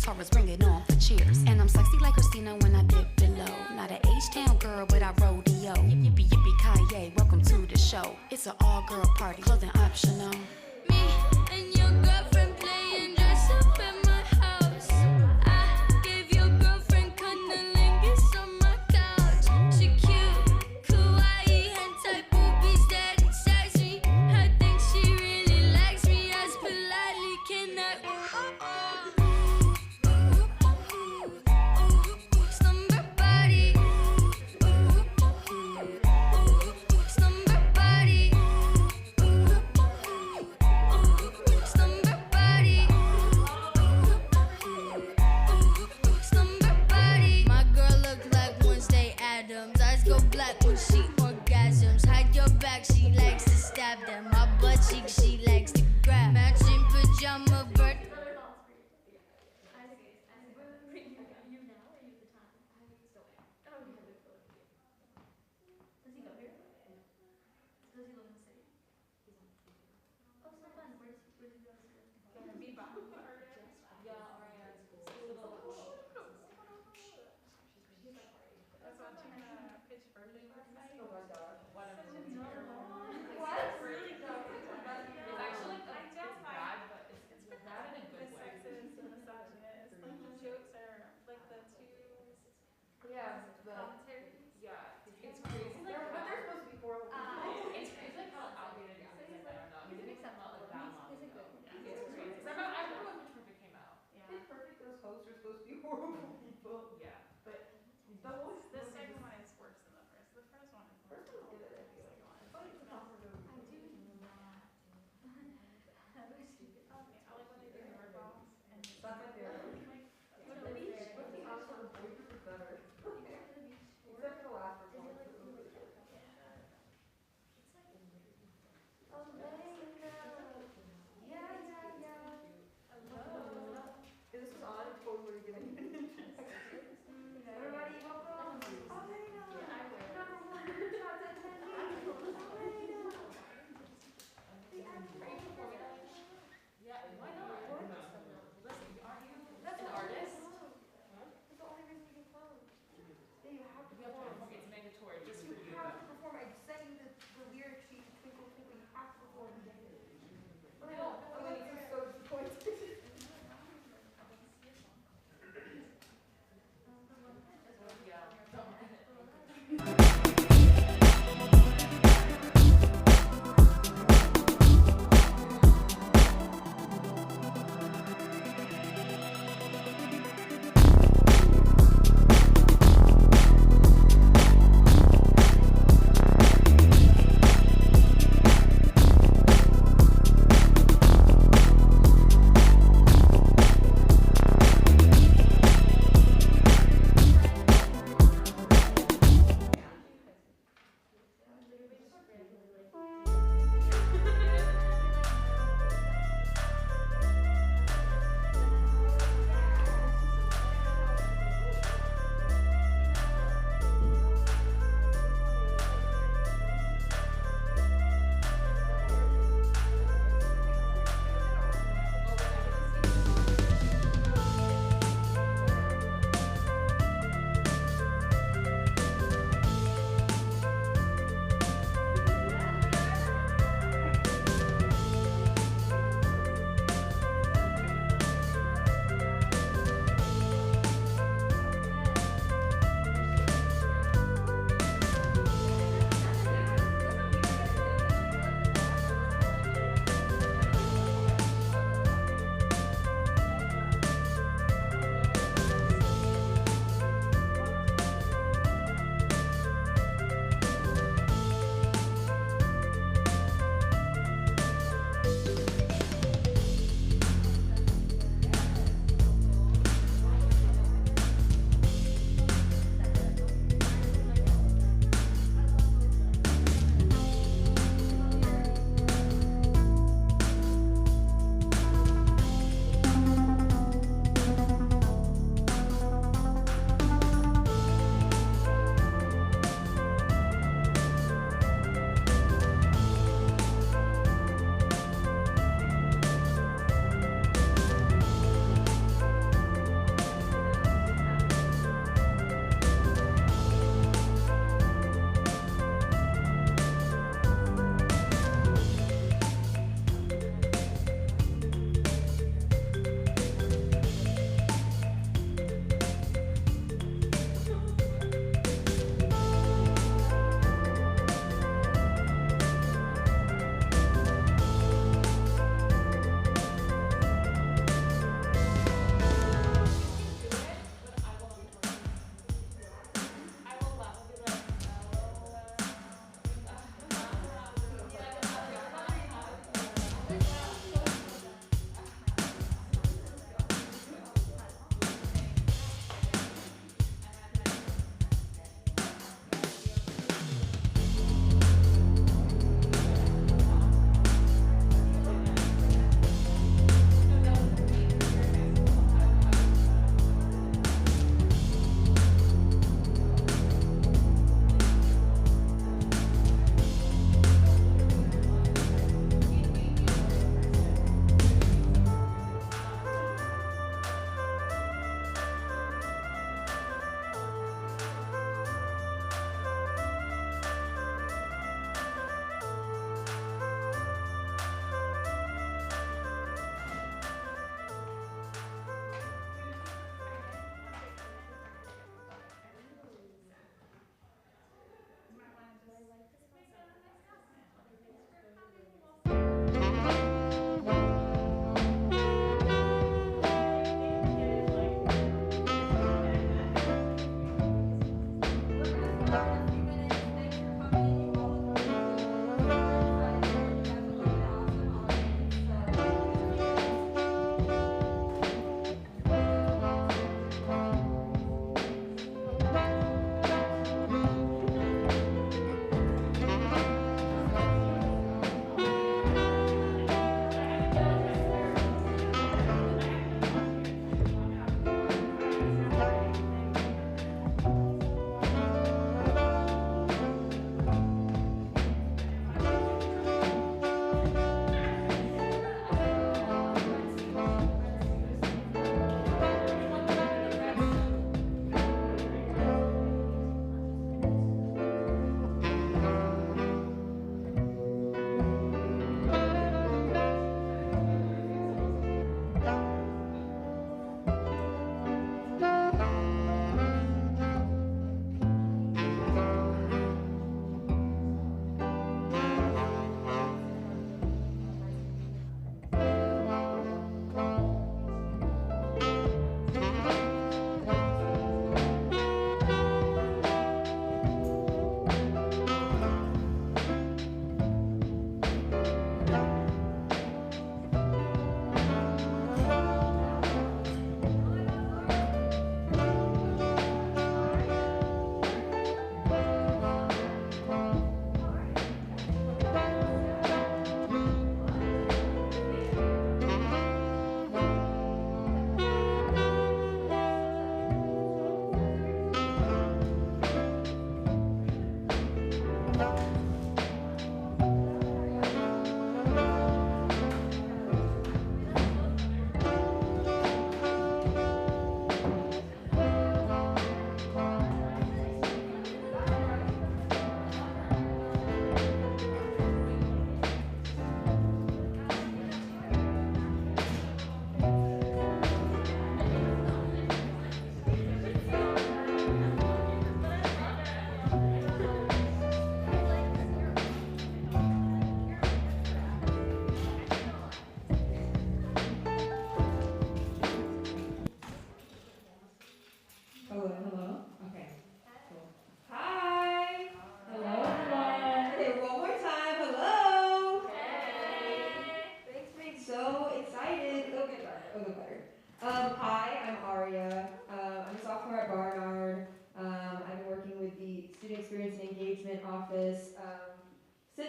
Taurus, bring it on for cheers. And I'm sexy like Christina when I dip below. Not an H-town girl, but I rodeo. Yippee yippee Kanye, welcome to the show. It's an all-girl party, clothing optional. Me and your girlfriend playing dress up at my house. I gave your girlfriend cunnilingus on my couch. She cute, kawaii, hentai boobies that excite me. I think she really likes me as politely can I slumber body, slumber body, slumber body, slumber body. My girl look like Wednesday Addams. Eyes go black when she orgasms. Hide your back, she likes to stab them. My butt cheek, she likes to grab. Matching pajama bird.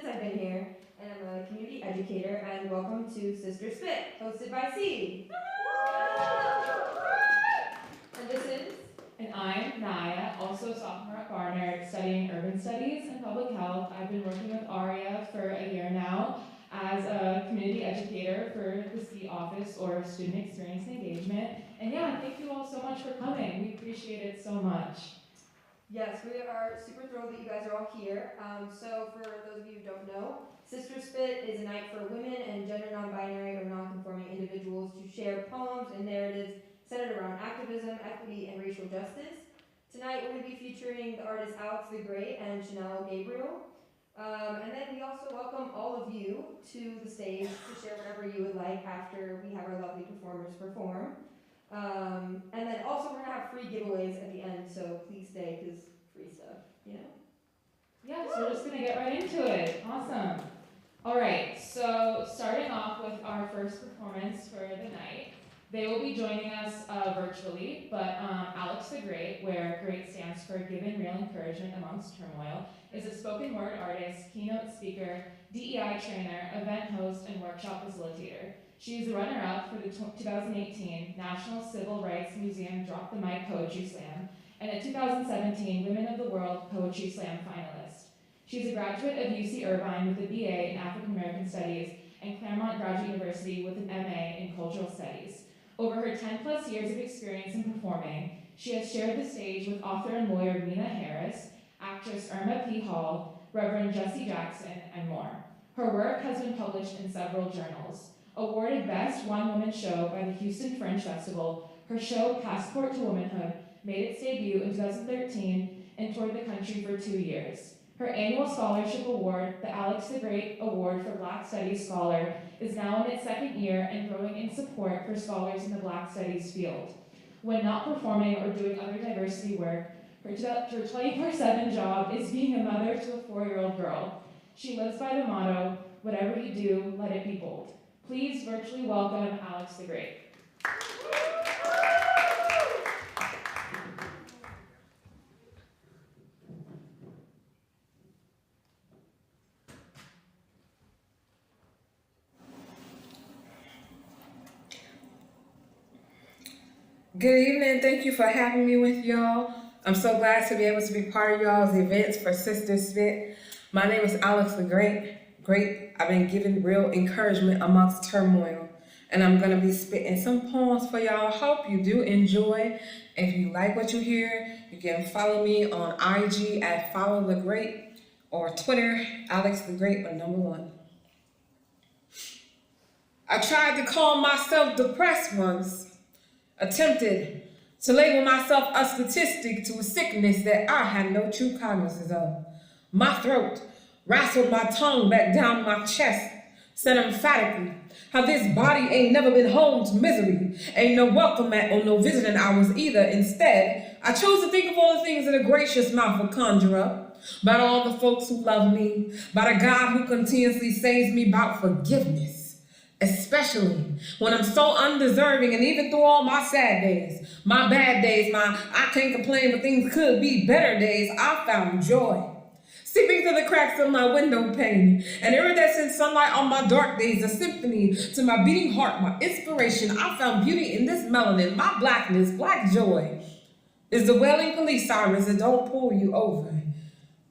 since I've been here, and I'm a community educator, and welcome to SisterSpit, hosted by C. And this is? And I'm Naya, also a sophomore at Barnard, studying urban studies and public health. I've been working with ARIA for a year now as a community educator for the SPEE office, or Student Experience and Engagement. And yeah, thank you all so much for coming. We appreciate it so much. Yes, we are super thrilled that you guys are all here. So for those of you who don't know, SisterSpit is a night for women and gender non-binary or non-conforming individuals to share poems and narratives centered around activism, equity, and racial justice. Tonight we're going to be featuring the artists Alex the Great and Shanelle Gabriel. And then we also welcome all of you to the stage to share whatever you would like after we have our lovely performers perform. And then also we're going to have free giveaways at the end, so please stay because free stuff, you know? Yeah, so we're just gonna get right into it. Awesome. All right, so starting off with our first performance for the night, they will be joining us virtually, but Alex the Great, where GREAT stands for Giving Real Encouragement Amongst Turmoil, is a spoken word artist, keynote speaker, DEI trainer, event host, and workshop facilitator. She is the runner-up for the 2018 National Civil Rights Museum Drop the Mic Poetry Slam, and a 2017 Women of the World Poetry Slam finalist. She's a graduate of UC Irvine with a BA in African American Studies and Claremont Graduate University with an MA in Cultural Studies. Over her 10+ years of experience in performing, she has shared the stage with author and lawyer Mina Harris, actress Irma P. Hall, Reverend Jesse Jackson, and more. Her work has been published in several journals. Awarded Best One-Woman Show by the Houston Fringe Festival, her show Passport to Womanhood made its debut in 2013 and toured the country for 2 years. Her annual scholarship award, the Alex the Great Award for Black Studies Scholar, is now in its second year and growing in support for scholars in the Black Studies field. When not performing or doing other diversity work, her 24/7 job is being a mother to a 4-year-old girl. She lives by the motto, whatever you do, let it be bold. Please virtually welcome Alex the Great. Good evening. Thank you for having me with y'all. I'm so glad to be able to be part of y'all's events for SisterSpit. My name is Alex the Great. I've been giving real encouragement amongst turmoil, and I'm going to be spitting some poems for y'all. Hope you do enjoy. If you like what you hear, you can follow me on IG at Follow the Great or Twitter, Alex the Great or #1. I tried to call myself depressed once, attempted to label myself a statistic to a sickness that I had no true cognizance of. My throat wrestled my tongue back down my chest, said emphatically how this body ain't never been home to misery, ain't no welcome mat or no visiting hours either. Instead, I chose to think of all the things that a gracious mouth would conjure up, about all the folks who love me, about a God who continuously saves me, about forgiveness, especially when I'm so undeserving. And even through all my sad days, my bad days, my I can't complain but things could be better days, I found joy seeping through the cracks of my window pane, and iridescent sunlight on my dark days, a symphony to my beating heart, my inspiration. I found beauty in this melanin, my blackness. Black joy is the wailing police sirens that don't pull you over,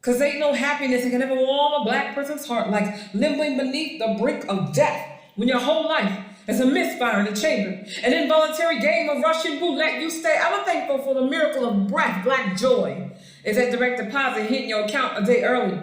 cause ain't no happiness that can ever warm a black person's heart like limboing beneath the brink of death when your whole life is a misfire in a chamber, an involuntary game of Russian roulette. You stay ever thankful for the miracle of breath. Black joy is that direct deposit hitting your account a day early,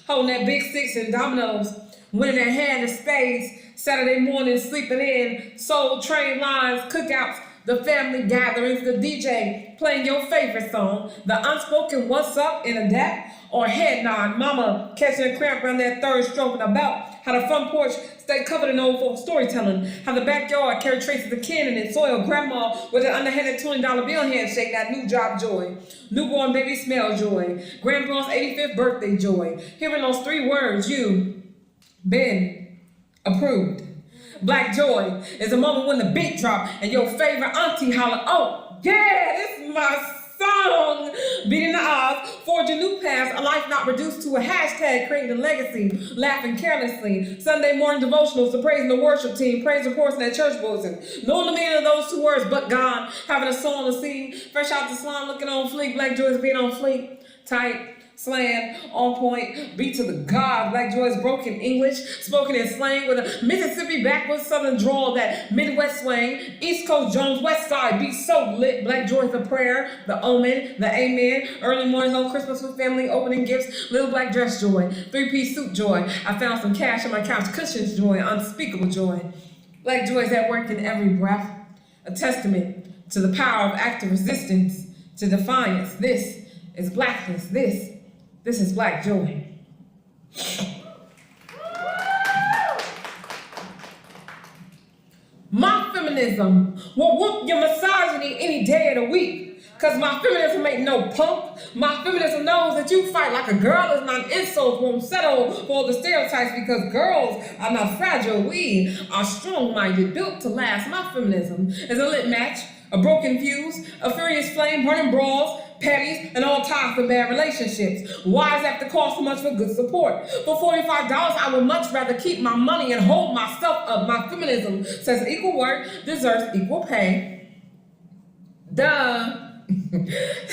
holding that big six in dominoes, winning that hand of spades, Saturday morning sleeping in, soul train lines, cookouts, the family gatherings, the DJ playing your favorite song, the unspoken what's up in a dap or head nod, mama catching a cramp around that third stroke of the belt, how the front porch stay covered in old folk storytelling, how the backyard carried traces of kin and its soil, grandma with an underhanded $20 bill handshake, that new job joy, newborn baby smell joy, grandpa's 85th birthday joy, hearing those 3 words, you been approved. Black joy is a moment when the beat drop and your favorite auntie holler, oh yeah, this is my song, beating the odds, forging new paths, a life not reduced to a hashtag, creating a legacy, laughing carelessly. Sunday morning devotionals to praising the worship team, praise reports in that church bulletin. Knowing the meaning of those 2 words, but God, having a song to sing, fresh out the slime, looking on fleek, Black Joy's being on fleek, tight, slang, on point, beat to the God. Black Joy's broken English, spoken in slang with a Mississippi backwoods southern drawl, that Midwest swing, East Coast Jones, West Side beat so lit. Black Joy's the prayer, the omen, the amen, early mornings on Christmas with family, opening gifts, little black dress joy, 3-piece suit joy, I found some cash in my couch cushions joy, unspeakable joy. Black Joy's at work in every breath, a testament to the power of active resistance, to defiance. This is blackness. This is Black Joy. My feminism will whoop your misogyny any day of the week. Cause my feminism ain't no punk. My feminism knows that you fight like a girl is not an insult, won't settle for the stereotypes, because girls are not fragile. We are strong-minded, built to last. My feminism is a lit match, a broken fuse, a furious flame, burning brawls, petties, and all types of bad relationships. Why does that have to cost so much for good support? For $45, I would much rather keep my money and hold myself up. My feminism says equal work deserves equal pay. Duh.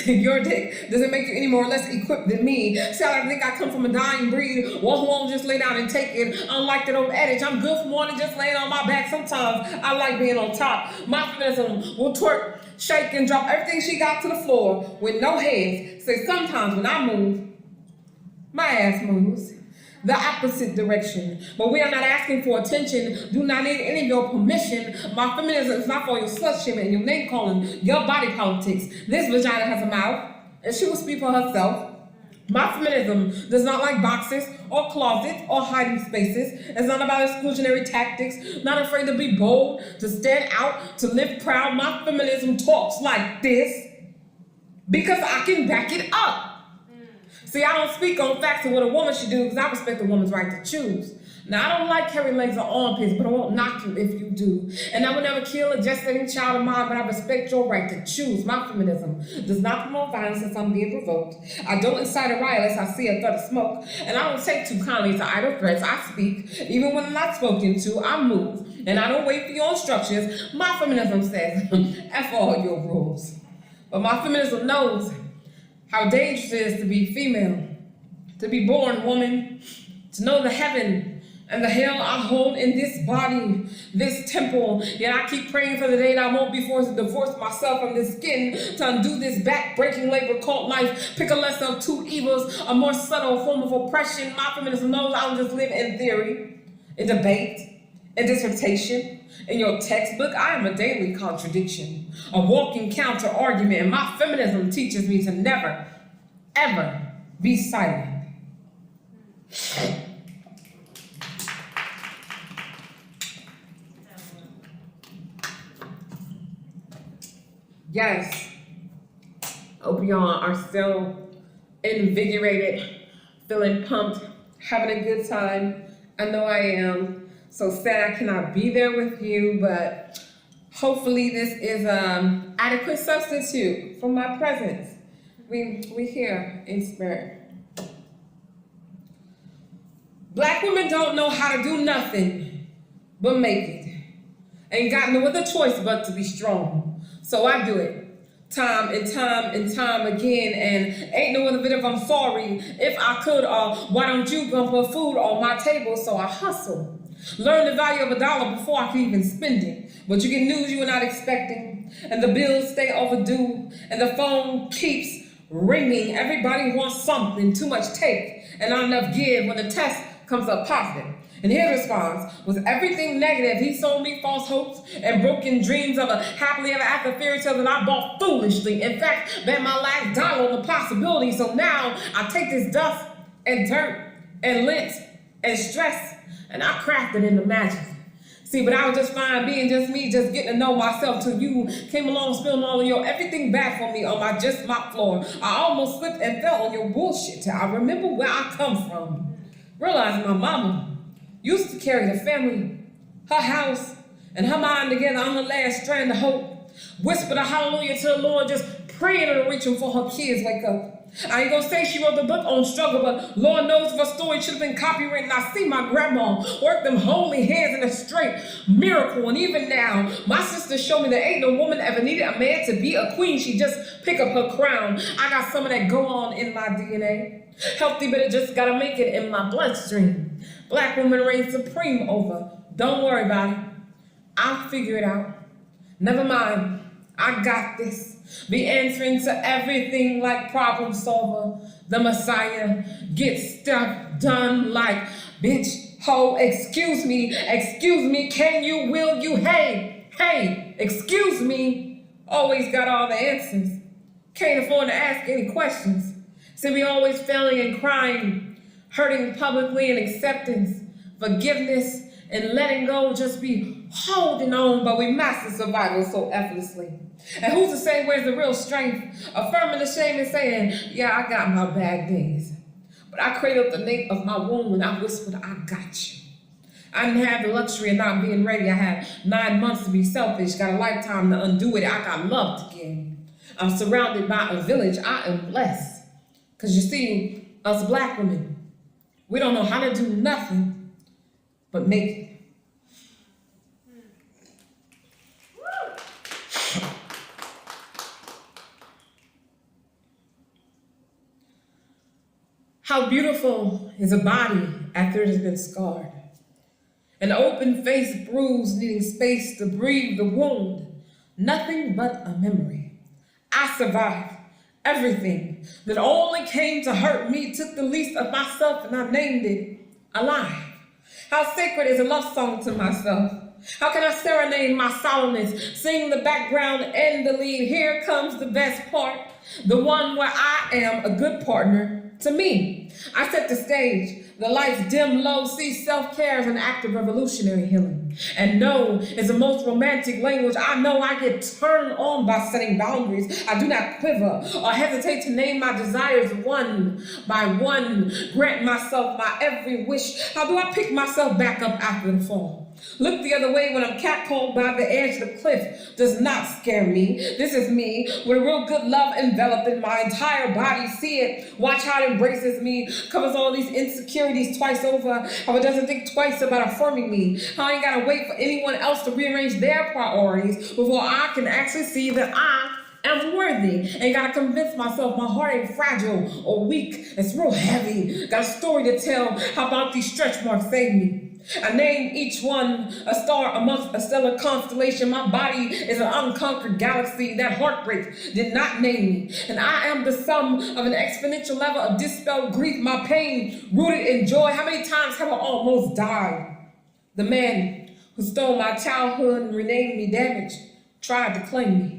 Your dick doesn't make you any more or less equipped than me. See, I think I come from a dying breed, one who won't just lay down and take it. Unlike that old adage, I'm good for more than just laying on my back. Sometimes I like being on top. My feminism will twerk, shake, and drop everything she got to the floor with no heads. Say sometimes when I move, my ass moves the opposite direction. But we are not asking for attention, do not need any of your permission. My feminism is not for your slut shaming and your name calling, your body politics. This vagina has a mouth, and she will speak for herself. My feminism does not like boxes or closets or hiding spaces. It's not about exclusionary tactics, not afraid to be bold, to stand out, to live proud. My feminism talks like this because I can back it up. See, I don't speak on facts of what a woman should do because I respect a woman's right to choose. Now, I don't like hairy legs or armpits, but I won't knock you if you do. And I would never kill a gestating child of mine, but I respect your right to choose. My feminism does not promote violence since I'm being provoked. I don't incite a riot unless I see a thud of smoke. And I don't take too kindly to idle threats. I speak. Even when I'm not spoken to, I move. And I don't wait for your instructions. My feminism says, F all your rules. But my feminism knows how dangerous it is to be female, to be born woman, to know the heaven and the hell I hold in this body, this temple. Yet I keep praying for the day that I won't be forced to divorce myself from this skin, to undo this back-breaking labor called life, pick a lesser of two evils, a more subtle form of oppression. My feminism knows I don't just live in theory, in debate, in dissertation. In your textbook, I am a daily contradiction, a walking counter-argument, and my feminism teaches me to never, ever be silent. Yes, hope y'all are still invigorated, feeling pumped, having a good time. I know I am. So sad I cannot be there with you, but hopefully this is an adequate substitute for my presence. We here in spirit. Black women don't know how to do nothing but make it. Ain't got no other choice but to be strong. So I do it. Time and time and time again, and ain't no other bit of I'm sorry. If I could, why don't you go put food on my table? So I hustle. Learn the value of $1 before I can even spend it. But you get news you were not expecting, and the bills stay overdue, and the phone keeps ringing. Everybody wants something, too much take, and not enough give when the test comes up positive. And his response was everything negative. He sold me false hopes and broken dreams of a happily ever after fairy tale that I bought foolishly. In fact, bet my last dollar on the possibility. So now I take this dust and dirt and lint and stress, and I craft it into magic. See, but I was just fine being just me, just getting to know myself till you came along spilling all of your everything back for me on my just mop floor. I almost slipped and fell on your bullshit till I remember where I come from. Realizing my mama used to carry the family, her house, and her mind together on her last strand of hope. Whispered a hallelujah to the Lord, just praying and reaching for her kids wake up. I ain't gonna say she wrote the book on struggle, but Lord knows if her story should have been copywritten. I see my grandma work them holy hands in a straight miracle. And even now, my sister showed me that ain't no woman ever needed a man to be a queen. She just pick up her crown. I got some of that go on in my DNA. Healthy, but it just gotta make it in my bloodstream. Black woman reign supreme over. Don't worry about it. I'll figure it out. Never mind. I got this. Be answering to everything like problem solver. The Messiah gets stuff done like bitch, ho, excuse me, can you, will you, hey, excuse me. Always got all the answers. Can't afford to ask any questions. See, we always failing and crying, hurting publicly and acceptance, forgiveness, and letting go, just be holding on, but we master survival so effortlessly. And who's to say where's the real strength? Affirming the shame and saying, yeah, I got my bad days. But I cradled the nape of my womb and I whispered, I got you. I didn't have the luxury of not being ready. I had 9 months to be selfish, got a lifetime to undo it. I got love to give. I'm surrounded by a village. I am blessed. Because you see, us black women, we don't know how to do nothing but make it. How beautiful is a body after it has been scarred. An open face bruised, needing space to breathe the wound. Nothing but a memory. I survived. Everything that only came to hurt me took the least of myself and I named it alive. How sacred is a love song to myself. How can I serenade my solemnness, sing the background and the lead? Here comes the best part, the one where I am a good partner to me. I set the stage, the lights dim low, see self-care as an act of revolutionary healing. And no is the most romantic language. I know I get turned on by setting boundaries. I do not quiver or hesitate to name my desires one by one, grant myself my every wish. How do I pick myself back up after the fall? Look the other way when I'm catcalled by the edge of the cliff does not scare me. This is me with real good love enveloped in my entire body. See it, watch how it embraces me, covers all these insecurities twice over, how it doesn't think twice about affirming me, how I ain't gotta wait for anyone else to rearrange their priorities before I can actually see that I am worthy. Ain't gotta convince myself my heart ain't fragile or weak. It's real heavy. Got a story to tell. How about these stretch marks save me? I named each one a star amongst a stellar constellation. My body is an unconquered galaxy. That heartbreak did not name me. And I am the sum of an exponential level of dispelled grief. My pain rooted in joy. How many times have I almost died? The man who stole my childhood and renamed me damaged tried to claim me.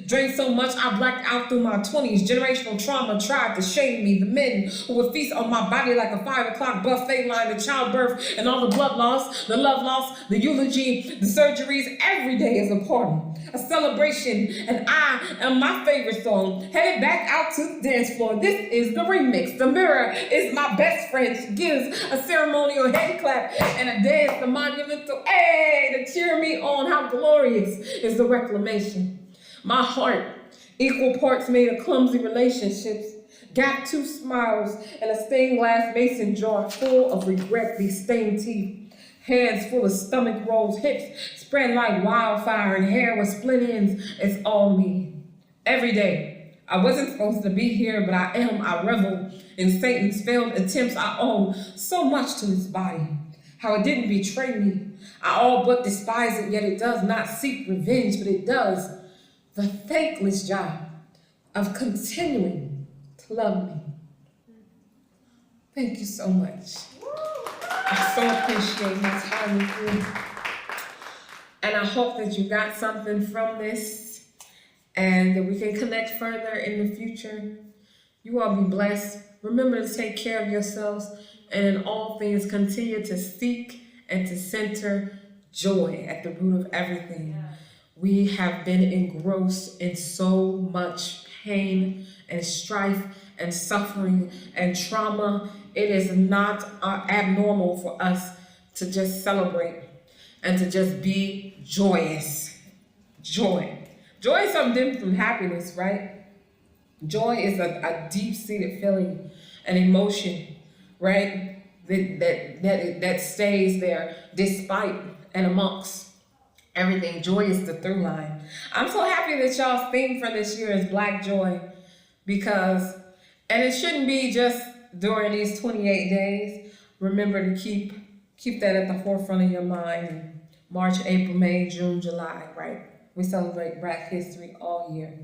Drank so much I blacked out through my 20s. Generational trauma tried to shame me. The men who would feast on my body like a 5 o'clock buffet line. The childbirth and all the blood loss, the love loss, the eulogy, the surgeries. Every day is a party, a celebration, and I am my favorite song. Headed back out to the dance floor. This is the remix. The mirror is my best friend. She gives a ceremonial head clap and a dance, the monumental, hey, to cheer me on. How glorious is the reclamation. My heart, equal parts made of clumsy relationships, gap tooth smiles, and a stained glass mason jar full of regret, these stained teeth, hands full of stomach rolls, hips spread like wildfire, and hair with split ends. It's all me. Every day, I wasn't supposed to be here, but I am. I revel in Satan's failed attempts. I owe so much to this body. How it didn't betray me. I all but despise it, yet it does not seek revenge, but it does the thankless job of continuing to love me. Thank you so much. I so appreciate my time with you. And I hope that you got something from this and that we can connect further in the future. You all be blessed. Remember to take care of yourselves and in all things continue to seek and to center joy at the root of everything. Yeah. We have been engrossed in so much pain and strife and suffering and trauma. It is not abnormal for us to just celebrate and to just be joyous. Joy. Joy is something different from happiness, right? Joy is a deep-seated feeling, an emotion, right? That stays there despite and amongst everything. Joy is the through line. I'm so happy that y'all's theme for this year is Black Joy because, and it shouldn't be just during these 28 days. Remember to keep that at the forefront of your mind. In March, April, May, June, July, right? We celebrate Black history all year.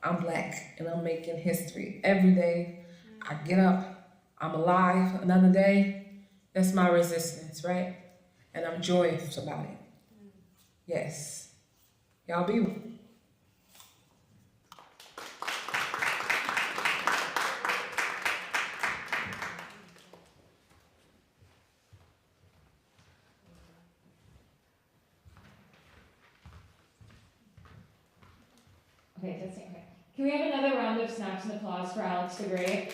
I'm Black and I'm making history every day. I get up, I'm alive another day. That's my resistance, right? And I'm joyous about it. Yes. Y'all be one. Okay, testing. Okay. Can we have another round of snaps and applause for Alex the Great?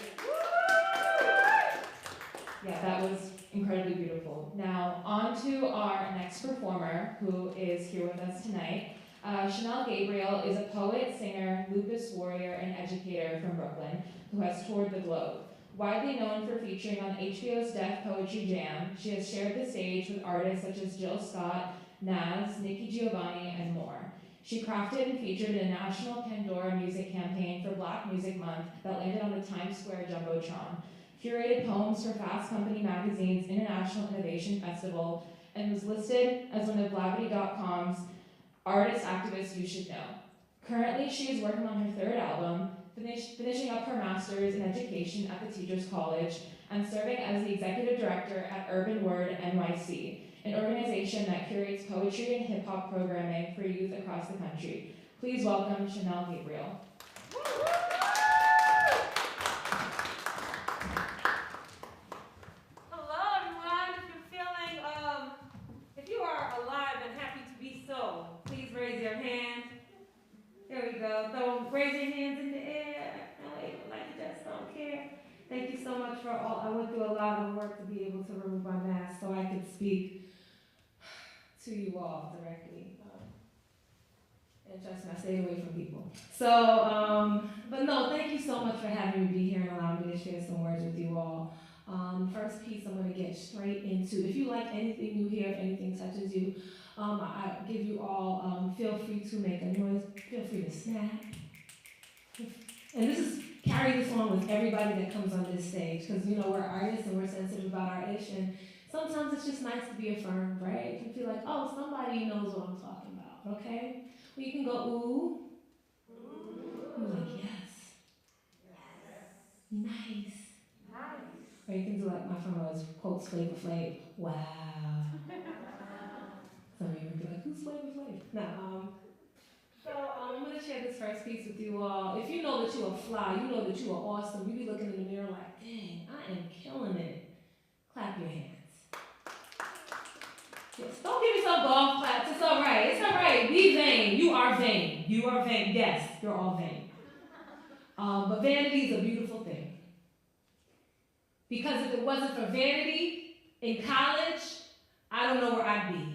Yeah, that was incredibly beautiful. Now, on to our next performer, who is here with us tonight. Shanelle Gabriel is a poet, singer, lupus warrior, and educator from Brooklyn who has toured the globe. Widely known for featuring on HBO's Deaf Poetry Jam, she has shared the stage with artists such as Jill Scott, Nas, Nikki Giovanni, and more. She crafted and featured in a national Pandora music campaign for Black Music Month that landed on the Times Square Jumbotron, curated poems for Fast Company Magazine's International Innovation Festival, and was listed as one of Blavity.com's Artist Activists You Should Know. Currently, she is working on her third album, finishing up her master's in education at the Teachers College, and serving as the executive director at Urban Word NYC, an organization that curates poetry and hip-hop programming for youth across the country. Please welcome Shanelle Gabriel. Hello, everyone. If you're feeling, if you are alive and happy to be so, please raise your hand. There we go. So raise your hands in the air. Like you just don't care. Thank you so much for all. I went through a lot of work to be able to remove my mask so I could speak to you all directly. And trust me, I stay away from people. So, but no, thank you so much for having me be here and allowing me to share some words with you all. First piece I'm going to get straight into. If you like anything you hear, if anything touches you, I give you all, feel free to make a noise, feel free to snap. And this is, carry this on with everybody that comes on this stage, because you know, we're artists and we're sensitive about our ish, and sometimes it's just nice to be affirmed, right? You can feel like, oh, somebody knows what I'm talking about, okay? Well, you can go, ooh. You're like, yes. Nice. Or you can do like my friend always quotes Flavor Flav. Wow. Some of you would be like, who's Flavor Flav? No, so I'm going to share this first piece with you all. If you know that you are fly, you know that you are awesome, you be looking in the mirror like, dang, I am killing it. Clap your hands. Yes, don't give yourself golf claps. It's all right. It's all right. Be vain. You are vain. You are vain. Yes, you're all vain. But vanity is a beautiful thing. Because if it wasn't for vanity in college, I don't know where I'd be.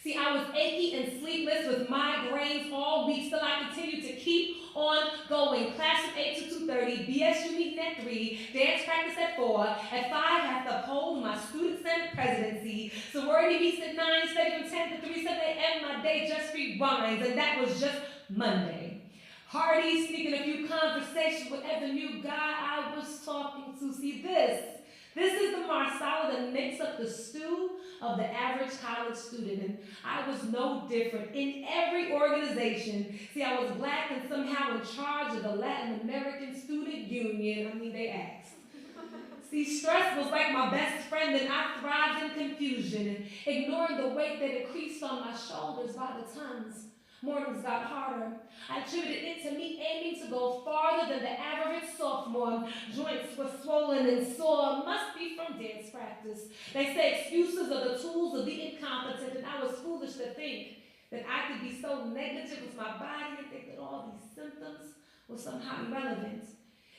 See, I was achy and sleepless with migraines all week, still I continued to keep on going. Class from 8 to 2:30, BSU meeting at 3, dance practice at 4, at 5 I have to uphold my student senate presidency, sorority meets at 9, study from 10 to 3, 7 a.m. my day just rewinds, and that was just Monday. Hardy, sneaking a few conversations with every new guy I was talking to. See, this is the marsala that makes up the stew of the average college student, and I was no different in every organization. See, I was black and somehow in charge of the Latin American Student Union. I mean, they asked. See, stress was like my best friend, and I thrived in confusion, and ignoring the weight that increased on my shoulders by the tons. Mornings got harder. I attributed it to me aiming to go farther than the average sophomore. Joints were swollen and sore, must be from dance practice. They say excuses are the tools of the incompetent, and I was foolish to think that I could be so negligent with my body and think that all these symptoms were somehow irrelevant.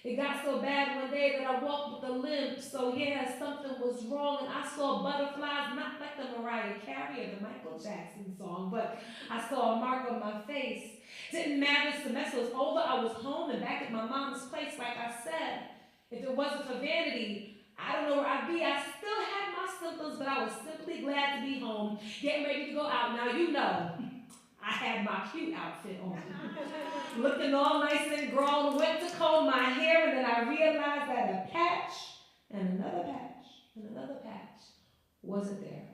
It got so bad one day that I walked with a limp, so yeah, something was wrong, and I saw butterflies, not like the Mariah Carey or the Michael Jackson song, but I saw a mark on my face. Didn't matter, the semester was over, I was home and back at my mom's place, like I said. If it wasn't for vanity, I don't know where I'd be. I still had my symptoms, but I was simply glad to be home, getting ready to go out. Now you know, I had my cute outfit on. Looking all nice and grown, went to comb my hair, and then I realized that a patch and another patch and another patch wasn't there.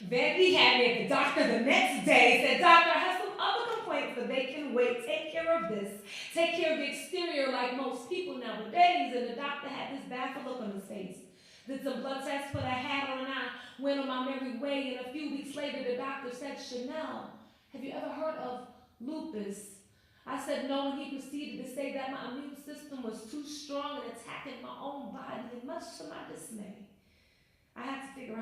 Vanity had me at the doctor the next day, said, "Doctor, I have some other complaints, but they can wait. Take care of this. Take care of the exterior like most people nowadays." And the doctor had this baffled look on his face. Did some blood tests, put a hat on, and I went on my merry way. And a few weeks later, the doctor said, "Shanelle, have you ever heard of lupus?" I said no, and he proceeded to say that my immune system was too strong and attacking my own body, and much to my dismay, I had to figure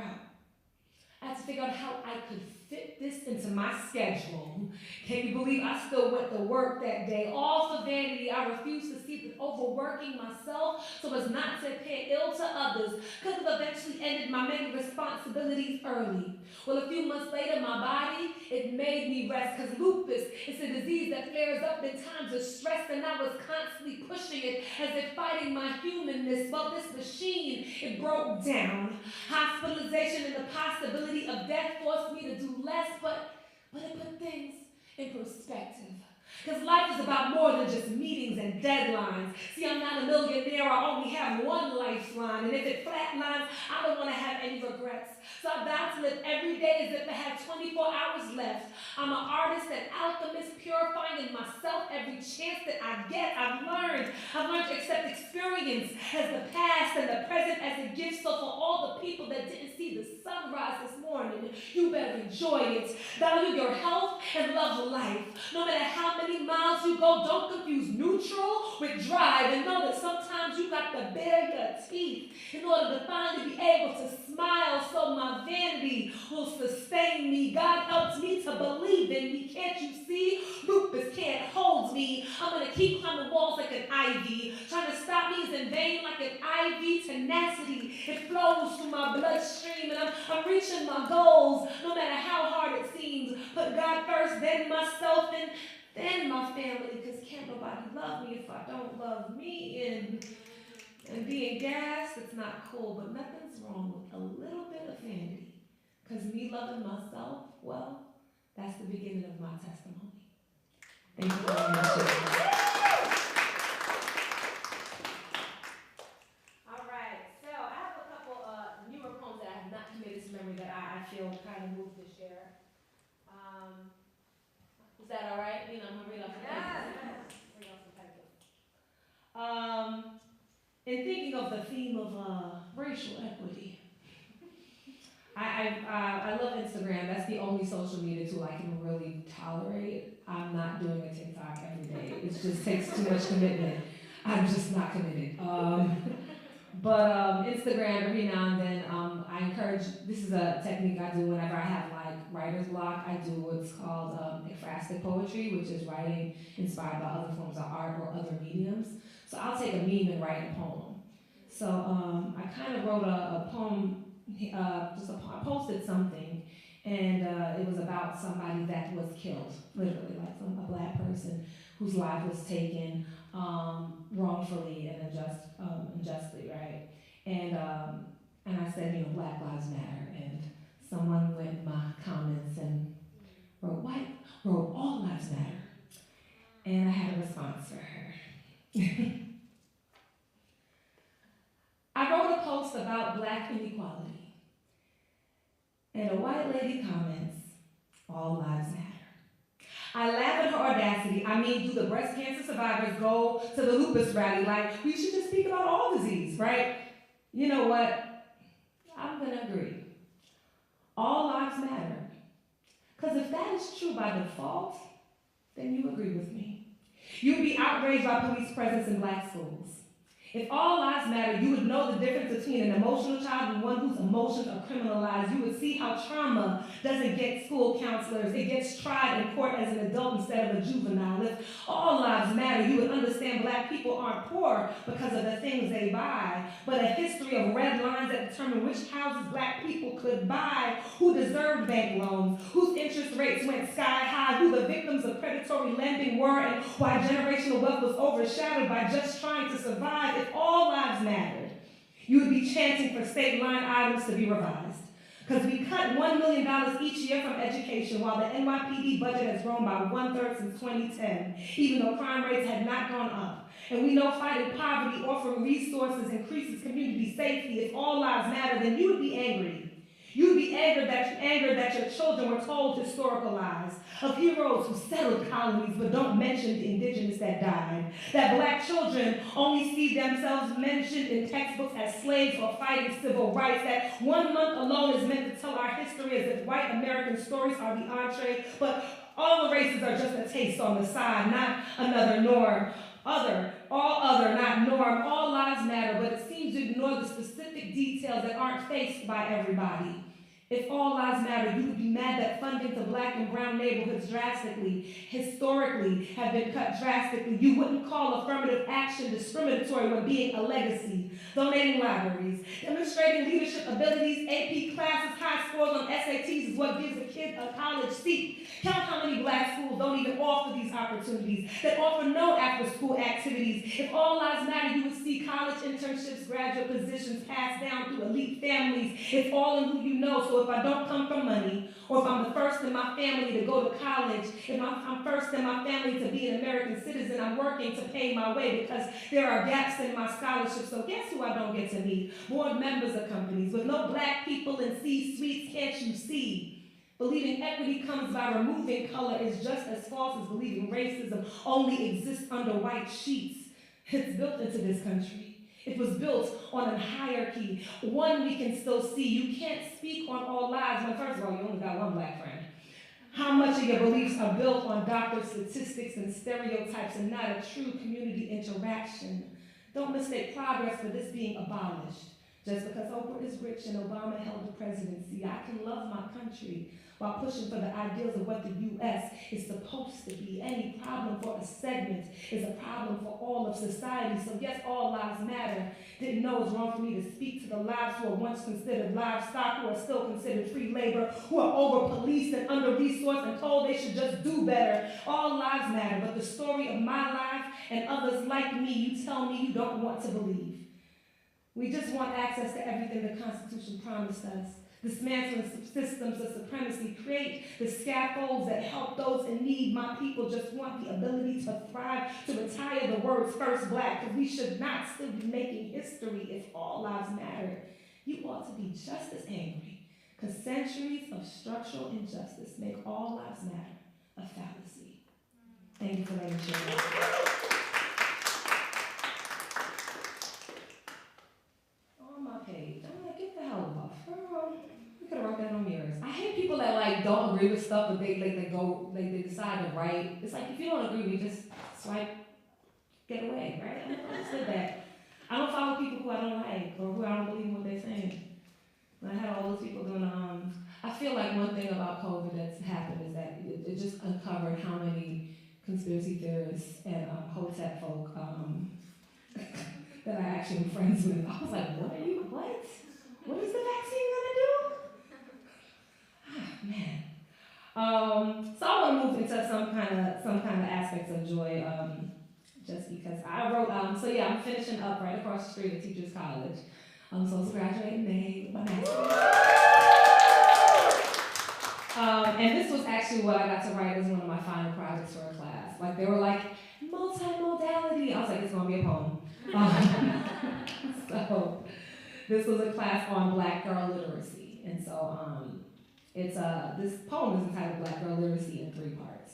out how I could fit this into my schedule. Can you believe I still went to work that day? All for vanity, I refused to see that overworking myself so as not to appear ill to others could have eventually ended my many responsibilities early. Well, a few months later, my body, it made me rest, because lupus is a disease that flares up in times of stress, and I was constantly pushing it as if fighting my humanness. Well, this machine, it broke down. Hospitalization and the possibility of death forced me to do less, but it put things in perspective. Because life is about more than just meetings and deadlines. See, I'm not a millionaire, I only have one lifeline, and if it flatlines, I don't want to have any regrets. So I vow to live every day as if I have 24 hours left. I'm an artist and alchemist, purifying in myself every chance that I get. I've learned to accept experience as the past and the present as a gift. So for all the people that didn't see the sunrise this morning, you better enjoy it. Value your health and love life. No matter how many miles you go, don't confuse neutral with drive, and know that sometimes you got to bare your teeth in order to finally be able to smile, so my vanity will sustain me. God helps me to believe in me. Can't you see? Lupus can't hold me. I'm going to keep climbing walls like an ivy. Trying to stop me is in vain, like an IV tenacity. It flows through my bloodstream, and I'm reaching my goals, no matter how hard it seems. Put God first, then myself, and then my family, because can't nobody love me if I don't love me. And being gassed, it's not cool, but nothing's wrong with a little bit of vanity. Because me loving myself, well, that's the beginning of my testimony. Thank you very much. All right, so I have a couple newer poems that I have not committed to memory that I feel kind of moved to share. Is that all right? You know, I'm going to read off some papers. In thinking of the theme of racial equity, I love Instagram. That's the only social media tool I can really tolerate. I'm not doing a TikTok every day. It just takes too much commitment. I'm just not committed. But Instagram, every now and then, I encourage, this is a technique I do whenever I have like writer's block. I do what's called ekphrastic poetry, which is writing inspired by other forms of art or other mediums. So I'll take a meme and write a poem. So I kind of wrote a poem, I posted something, and it was about somebody that was killed, literally, like a black person whose life was taken wrongfully and unjustly, right? And I said, you know, Black Lives Matter, and someone went in my comments and wrote All Lives Matter, and I had a response for her. I wrote a post about Black inequality, and a white lady comments, All Lives Matter. I laugh at her audacity. I mean, do the breast cancer survivors go to the lupus rally like, we should just speak about all disease, right? You know what? I'm gonna agree. All lives matter. Because if that is true by default, then you agree with me. You'd be outraged by police presence in Black schools. If all lives matter, you would know the difference between an emotional child and one whose emotions are criminalized. You would see how trauma doesn't get school counselors. It gets tried in court as an adult instead of a juvenile. If all lives matter, you would understand saying black people aren't poor because of the things they buy, but a history of red lines that determine which houses black people could buy, who deserved bank loans, whose interest rates went sky high, who the victims of predatory lending were, and why generational wealth was overshadowed by just trying to survive. If all lives mattered, you would be chanting for state line items to be revised. Because we cut $1 million each year from education while the NYPD budget has grown by 1/3 since 2010, even though crime rates had not gone up. And we know fighting poverty, offering resources, increases community safety. If all lives matter, then you would be angry. You would be angered that your children were told historical lies of heroes who settled colonies but don't mention the indigenous that died. That black children only see themselves mentioned in textbooks as slaves or fighting civil rights. That 1 month alone is meant to tell our history as if white American stories are the entree, but all the races are just a taste on the side, not another norm. All other, not norm. All lives matter, but it seems to ignore the specific details that aren't faced by everybody. If all lives matter, you would be mad that funding to black and brown neighborhoods historically, have been cut drastically. You wouldn't call affirmative action discriminatory when being a legacy. Donating libraries, demonstrating leadership abilities, AP classes, high scores on SATs is what gives a kid a college seat. Count how many black schools don't even offer these opportunities, that offer no after-school activities. If all lives matter, you would see college internships, graduate positions passed down through elite families. It's all in who you know. So if I don't come from money, or if I'm the first in my family to go to college, if I'm first in my family to be an American citizen, I'm working to pay my way because there are gaps in my scholarship. So guess who I don't get to meet? Board members of companies with no black people in C-suites, can't you see? Believing equity comes by removing color is just as false as believing racism only exists under white sheets. It's built into this country. It was built on a hierarchy, one we can still see. You can't speak on all lives when, first of all, you only got one black friend. How much of your beliefs are built on doctored statistics and stereotypes and not a true community interaction? Don't mistake progress for this being abolished. Just because Oprah is rich and Obama held the presidency, I can love my country while pushing for the ideals of what the U.S. is supposed to be. Any problem for a segment is a problem for all of society. So yes, all lives matter. Didn't know it was wrong for me to speak to the lives who are once considered livestock, who are still considered free labor, who are over-policed and under-resourced and told they should just do better. All lives matter, but the story of my life and others like me, you tell me you don't want to believe. We just want access to everything the Constitution promised us. Dismantling systems of supremacy, create the scaffolds that help those in need. My people just want the ability to thrive, to retire the words first black, because we should not still be making history if all lives matter. You ought to be just as angry, because centuries of structural injustice make all lives matter a fallacy. Thank you for letting me share that. On my page, I'm like, get the hell off. You could have wrote that on yours. I hate people that like don't agree with stuff, but they they decide to write. It's like if you don't agree, we just swipe, get away, right? I never understood that. I don't follow people who I don't like or who I don't believe in what they're saying. And I had all those people doing I feel like one thing about COVID that's happened is that it just uncovered how many conspiracy theorists and Hotep folk that I actually am friends with. I was like, what? What is the vaccine gonna do? Man. So I want to move into some kind of aspects of joy, just because I wrote. I'm finishing up right across the street at Teachers College. So it's graduating May with my master's. And this was actually what I got to write as one of my final projects for a class. Like they were like multimodality. I was like, it's gonna be a poem. So this was a class on Black girl literacy, and so this poem is entitled Black Girl Literacy in 3 parts.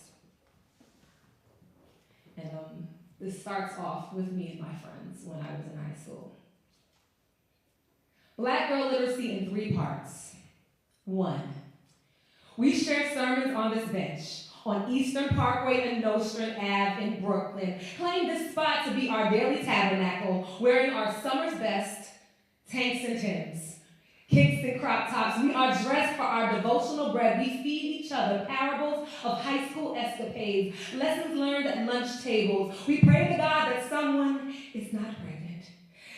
And this starts off with me and my friends when I was in high school. Black Girl Literacy in 3 parts. 1. We share sermons on this bench, on Eastern Parkway and Nostrand Ave in Brooklyn. Claim this spot to be our daily tabernacle, wearing our summer's best, tanks and Timbs. Kicks and crop tops, we are dressed for our devotional bread. We feed each other parables of high school escapades, lessons learned at lunch tables. We pray to God that someone is not pregnant,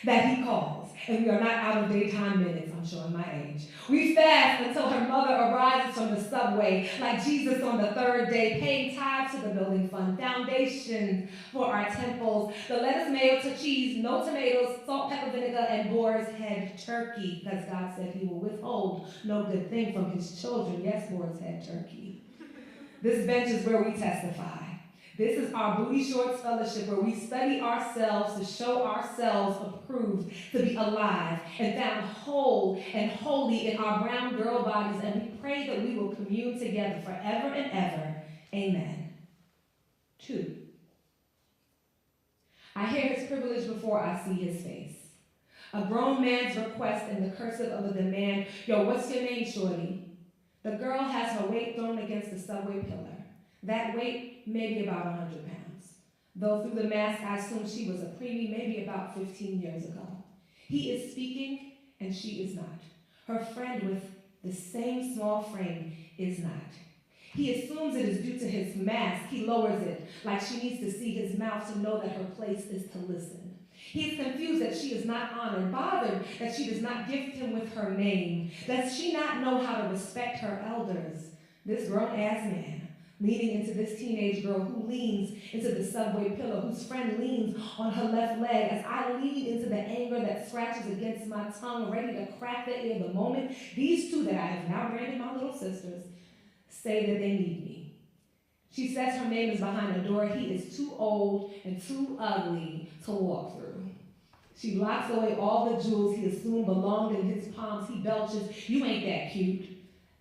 that he calls, and we are not out of daytime minutes, I'm showing my age. We fast until her mother arises from the subway, like Jesus on the third day, paying tithes to the building fund, foundation for our temples, the lettuce, mayo, cheese, no tomatoes, salt, pepper, vinegar, and boar's head turkey, because God said he will withhold no good thing from his children. Yes, boar's head turkey. This bench is where we testify. This is our Booty Shorts Fellowship, where we study ourselves to show ourselves approved, to be alive and found whole and holy in our brown girl bodies, and we pray that we will commune together forever and ever. Amen. 2. I hear his privilege before I see his face. A grown man's request in the cursive of a demand. Yo, what's your name, shorty? The girl has her weight thrown against the subway pillar. That weight, maybe about 100 pounds. Though through the mask, I assume she was a preemie, maybe about 15 years ago. He is speaking, and she is not. Her friend with the same small frame is not. He assumes it is due to his mask. He lowers it, like she needs to see his mouth to know that her place is to listen. He is confused that she is not honored, bothered that she does not gift him with her name. Does she not know how to respect her elders? This grown-ass man, leaning into this teenage girl who leans into the subway pillow, whose friend leans on her left leg as I lean into the anger that scratches against my tongue, ready to crack the ear the moment these two that I have now branded my little sisters say that they need me. She says her name is behind a door he is too old and too ugly to walk through. She locks away all the jewels he assumed belonged in his palms. He belches, "You ain't that cute,"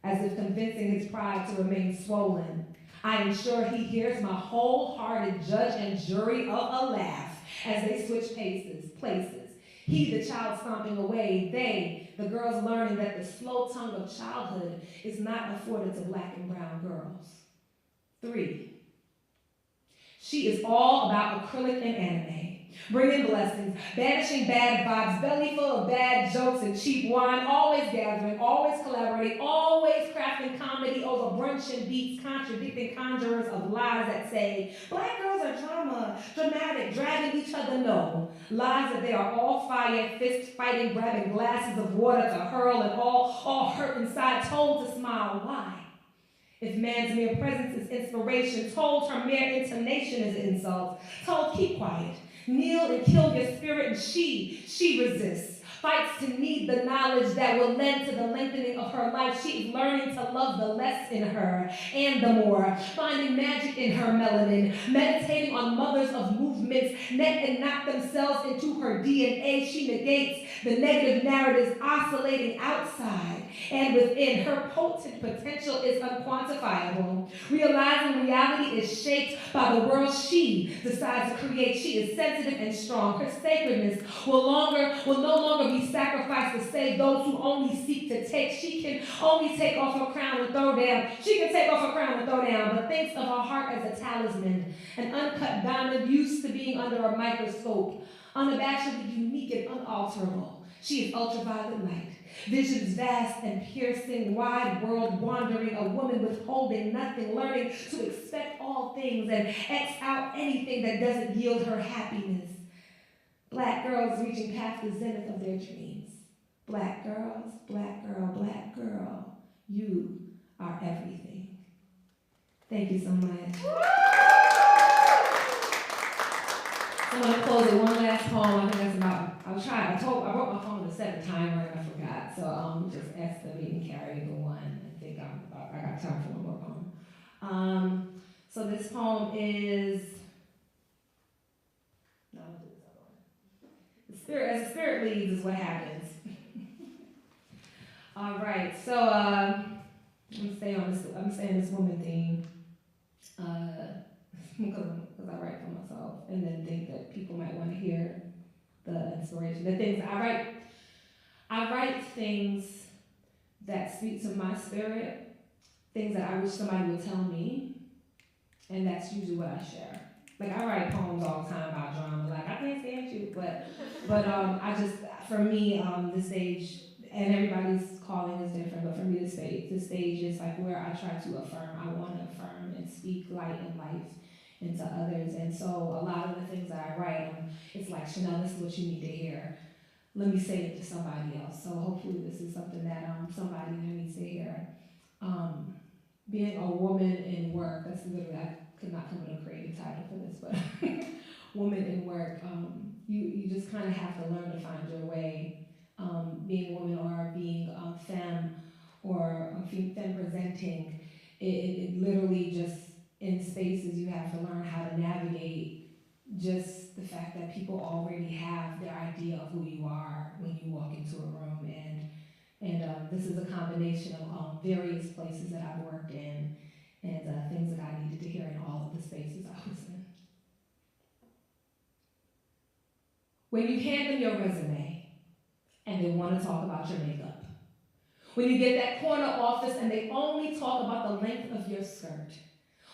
as if convincing his pride to remain swollen. I am sure he hears my wholehearted judge and jury of a laugh as they switch places. He, the child, stomping away. They, the girls, learning that the slow tongue of childhood is not afforded to black and brown girls. 3. She is all about acrylic and anime. Bringing blessings, banishing bad vibes, belly full of bad jokes and cheap wine, always gathering, always collaborating, always crafting comedy over brunch and beats, contradicting conjurers of lies that say, black girls are dramatic, dragging each other, no. Lies that they are all fire, fist fighting, grabbing glasses of water to hurl, and all hurt inside, told to smile. Why? If man's mere presence is inspiration, told her mere intonation is insult, told keep quiet, kneel and kill your spirit, and she resists, fights to need the knowledge that will lend to the lengthening of her life. She is learning to love the less in her and the more, finding magic in her melanin, meditating on mothers of movements, net and knock themselves into her DNA. She negates the negative narratives oscillating outside and within. Her potent potential is unquantifiable. Realizing reality is shaped by the world she decides to create. She is sensitive and strong. Her sacredness will no longer be sacrificed to save those who only seek to take. She can only take off her crown and throw down. She can take off her crown and throw down, but thinks of her heart as a talisman, an uncut diamond used to being under a microscope, unabashedly unique and unalterable. She is ultraviolet light. Visions vast and piercing, wide world wandering, a woman withholding nothing, learning to expect all things and X out anything that doesn't yield her happiness. Black girls reaching past the zenith of their dreams. Black girls, black girl, you are everything. Thank you so much. I'm going to close with one last poem. I think that's about, I wrote my poem in a second time and I forgot. So just ask the meeting carry the one. I think I got time for one more poem. So this poem is, no, I'll do this other one. As the spirit leads is what happens. All right, so I'm gonna stay on this woman theme. Because I write for myself and then think that people might want to hear the inspiration. The things I write things that speak to my spirit, things that I wish somebody would tell me, and that's usually what I share. Like I write poems all the time about drama, like I can't stand you, but I just, for me, the stage, and everybody's calling is different, but for me the stage is like where I try to affirm. I want to affirm and speak light and life into others. And so a lot of the things that I write, I'm like, Shanelle, this is what you need to hear. Let me say it to somebody else. So hopefully this is something that somebody there needs to hear. Being a woman in work, that's literally, I could not come up with a creative title for this, but woman in work, you just kind of have to learn to find your way. Being a woman or being femme or femme presenting, it literally just, in spaces you have to learn how to navigate just the fact that people already have their idea of who you are when you walk into a room. And this is a combination of various places that I've worked in and things that I needed to hear in all of the spaces I was in. When you hand them your resume and they want to talk about your makeup, when you get that corner office and they only talk about the length of your skirt,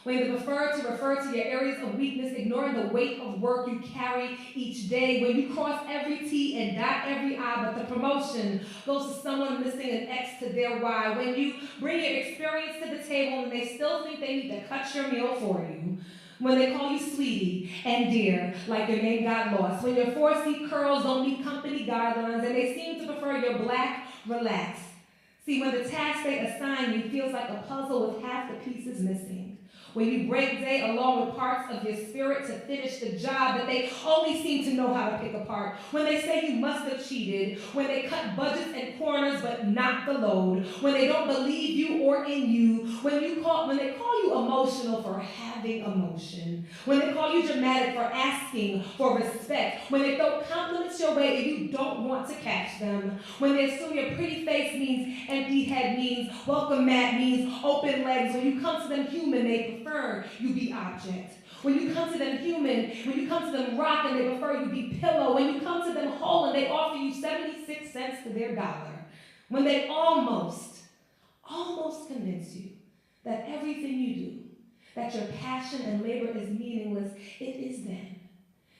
when they prefer to refer to your areas of weakness, ignoring the weight of work you carry each day, when you cross every T and dot every I, but the promotion goes to someone missing an X to their Y, when you bring your experience to the table and they still think they need to cut your meal for you, when they call you sweetie and dear, like your name got lost, when your 4C curls don't meet company guidelines and they seem to prefer your black relax. See, when the task they assign you feels like a puzzle with half the pieces missing, when you break day along with parts of your spirit to finish the job that they only seem to know how to pick apart, when they say you must have cheated, when they cut budgets and corners but not the load, when they don't believe you or in you, when they call you emotional for having emotion, when they call you dramatic for asking for respect, when they throw compliments your way and you don't want to catch them, when they assume your pretty face means empty head means welcome mat means open legs, when you come to them human, they prefer you be object. When you come to them human, when you come to them rock and they prefer you be pillow, when you come to them whole and they offer you 76 cents to their dollar, when they almost convince you that everything you do, that your passion and labor is meaningless, it is then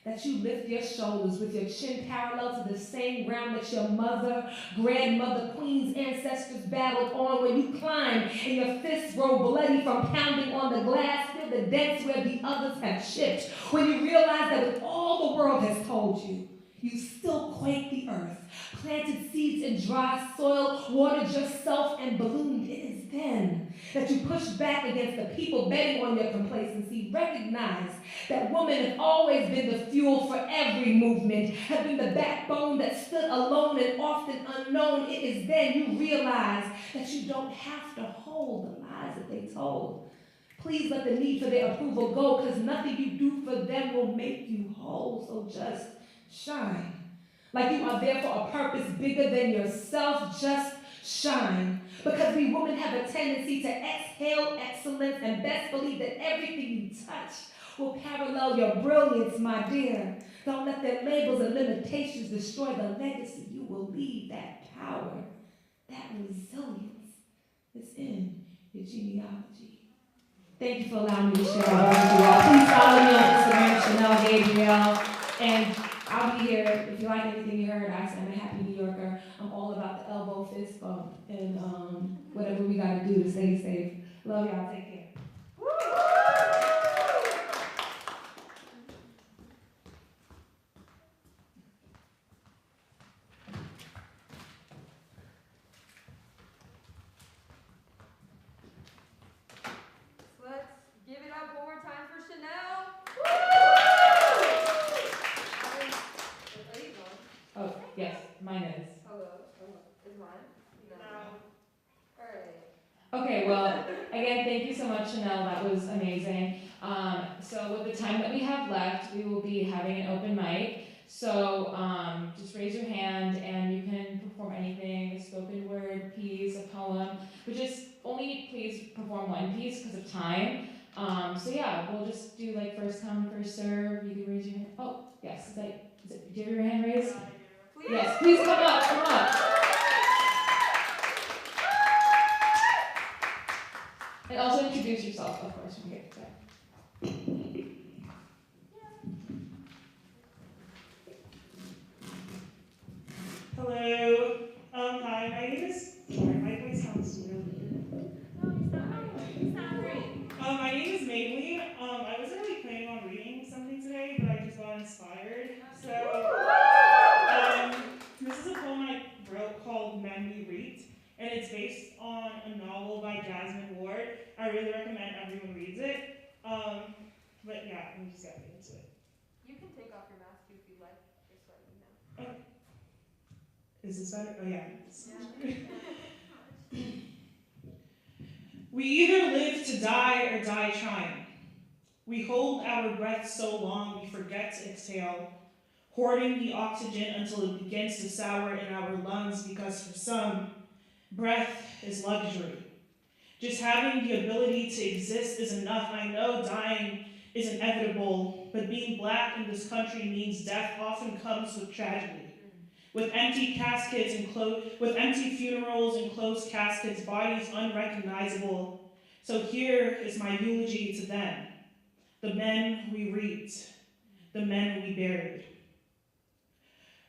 that you lift your shoulders with your chin parallel to the same ground that your mother, grandmother, queen's ancestors battled on, when you climb and your fists grow bloody from pounding on the glass, feel the dents where the others have chipped, when you realize that with all the world has told you, you still quake the earth, planted seeds in dry soil, watered yourself and bloomed. It is then that you push back against the people betting on your complacency. Recognize that women have always been the fuel for every movement, have been the backbone that stood alone and often unknown. It is then you realize that you don't have to hold the lies that they told. Please let the need for their approval go, because nothing you do for them will make you whole. So just shine. Like you are there for a purpose bigger than yourself. Just shine. Because we women have a tendency to exhale excellence and best believe that everything you touch will parallel your brilliance, my dear. Don't let their labels and limitations destroy the legacy you will leave. That power, that resilience is in your genealogy. Thank you for allowing me to share our with you all. Please follow me on Instagram, Shanelle Gabriel. And I'll be here. If you like anything you heard, I'm a happy New Yorker. I'm all about the elbow fist bump and whatever we got to do to stay safe. Love y'all. Take care. Let's give it up one more time for Shanelle. Are you going? Oh, yes, mine is. Hello. Is mine? No. All right. Okay, well, again, thank you so much, Shanelle. That was amazing. So with the time that we have left, we will be having an open mic. So just raise your hand and you can perform anything, a spoken word piece, a poem, but just only please perform one piece because of time. So yeah, we'll just do like first come, first serve. You can raise your hand. Oh, yes, do you have your hand raised? Please. Yes, please come up. And also introduce yourself, of course, when you get to that. Hello. Hi, my name is. Sorry, my voice sounds really weird. My name is Maylene. I wasn't really planning on reading something today, but I just got inspired. So Is this better? Oh yeah. We either live to die or die trying. We hold our breath so long we forget to exhale, hoarding the oxygen until it begins to sour in our lungs because for some, breath is luxury. Just having the ability to exist is enough. I know dying is inevitable, but being Black in this country means death often comes with tragedy. With empty caskets with empty funerals and closed caskets, bodies unrecognizable. So here is my eulogy to them, the men we reaped, the men we buried.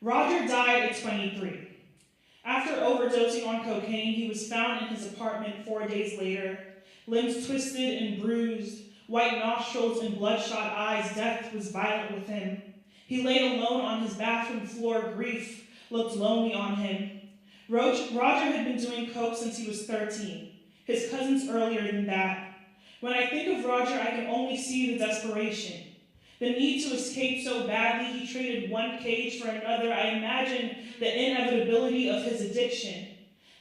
Roger died at 23. After overdosing on cocaine, he was found in his apartment 4 days later, limbs twisted and bruised, white nostrils and bloodshot eyes. Death was violent with him. He lay alone on his bathroom floor. Grief looked lonely on him. Roger had been doing coke since he was 13, his cousins earlier than that. When I think of Roger, I can only see the desperation, the need to escape so badly he traded one cage for another. I imagine the inevitability of his addiction,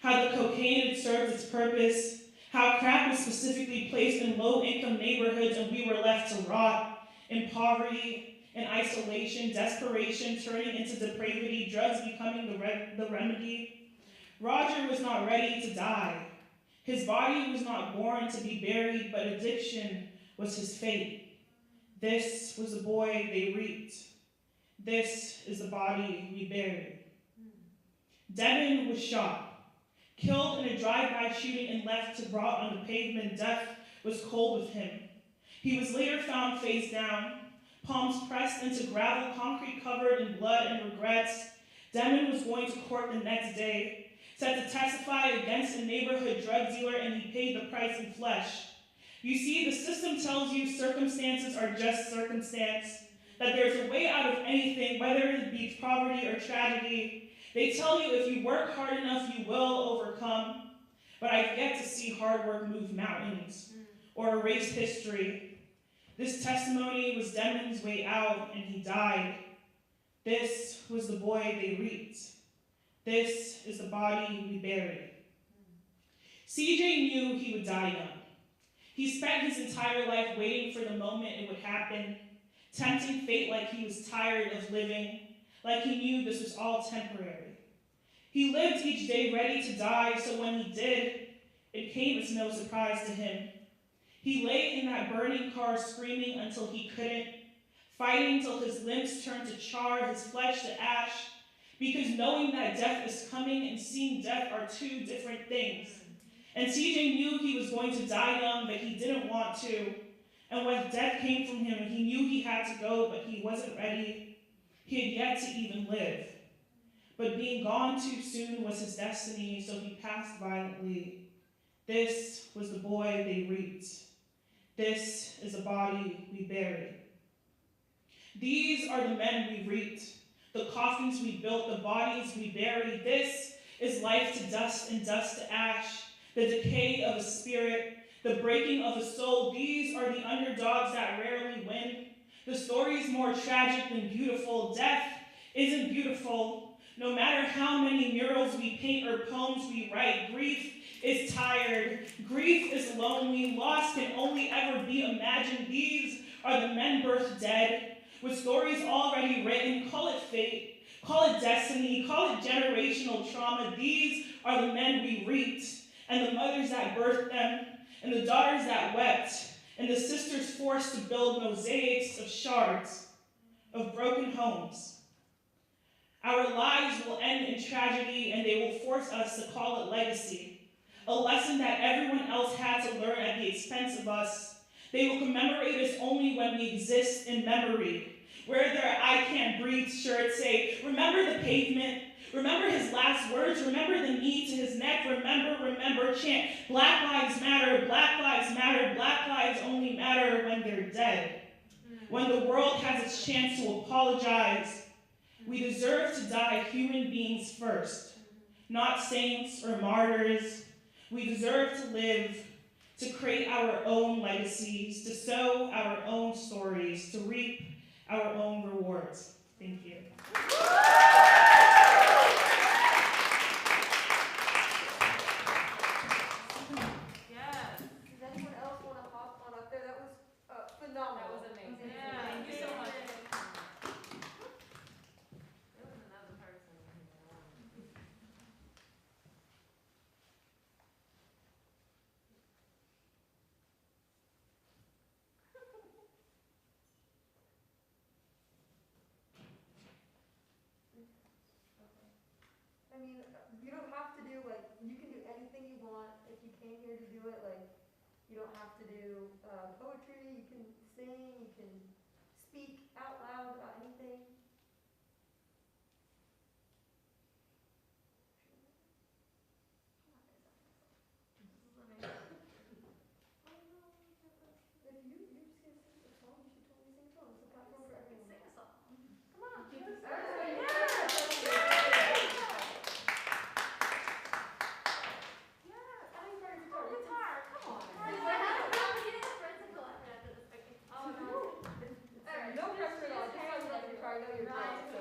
how the cocaine had served its purpose, how crack was specifically placed in low-income neighborhoods and we were left to rot in poverty, in isolation, desperation turning into depravity, drugs becoming the remedy. Roger was not ready to die. His body was not born to be buried, but addiction was his fate. This was the boy they reaped. This is the body we buried. Devin was shot, killed in a drive-by shooting and left to rot on the pavement. Death was cold with him. He was later found face down, palms pressed into gravel, concrete covered in blood and regrets. Devin was going to court the next day, set to testify against a neighborhood drug dealer, and he paid the price in flesh. You see, the system tells you circumstances are just circumstance, that there's a way out of anything, whether it be poverty or tragedy. They tell you if you work hard enough, you will overcome. But I've yet to see hard work move mountains or erase history. This testimony was Demon's way out, and he died. This was the boy they reaped. This is the body we buried. CJ knew he would die young. He spent his entire life waiting for the moment it would happen, tempting fate like he was tired of living, like he knew this was all temporary. He lived each day ready to die, so when he did, it came as no surprise to him. He lay in that burning car screaming until he couldn't, fighting till his limbs turned to char, his flesh to ash, because knowing that death is coming and seeing death are two different things. And CJ knew he was going to die young, but he didn't want to. And when death came from him, he knew he had to go, but he wasn't ready. He had yet to even live. But being gone too soon was his destiny, so he passed violently. This was the boy they reaped. This is the body we buried. These are the men we reaped, the coffins we built, the bodies we buried. This is life to dust and dust to ash, the decay of a spirit, the breaking of a soul. These are the underdogs that rarely win. The story's more tragic than beautiful. Death isn't beautiful. No matter how many murals we paint or poems we write, grief is tired. Grief is lonely. Loss can only ever be imagined. These are the men birthed dead, with stories already written. Call it fate, call it destiny, call it generational trauma. These are the men we reaped, and the mothers that birthed them, and the daughters that wept, and the sisters forced to build mosaics of shards, of broken homes. Our lives will end in tragedy, and they will force us to call it legacy, a lesson that everyone else had to learn at the expense of us. They will commemorate us only when we exist in memory. Where their I can't breathe shirts say, remember the pavement, remember his last words, remember the knee to his neck, remember, chant, Black lives matter, Black lives matter, Black lives only matter when they're dead. When the world has its chance to apologize, we deserve to die human beings first, not saints or martyrs. We deserve to live, to create our own legacies, to sow our own stories, to reap our own rewards. Thank you. mean? You don't have to do, like, you can do anything you want if you came here to do it. Like, you don't have to do poetry, you can sing, you can speak out loud about anything. If you're just gonna sing a song, you should totally sing a song. It's a platform for everyone. Sing a song. Come on. No pressure at all. Just like love your car, know your part.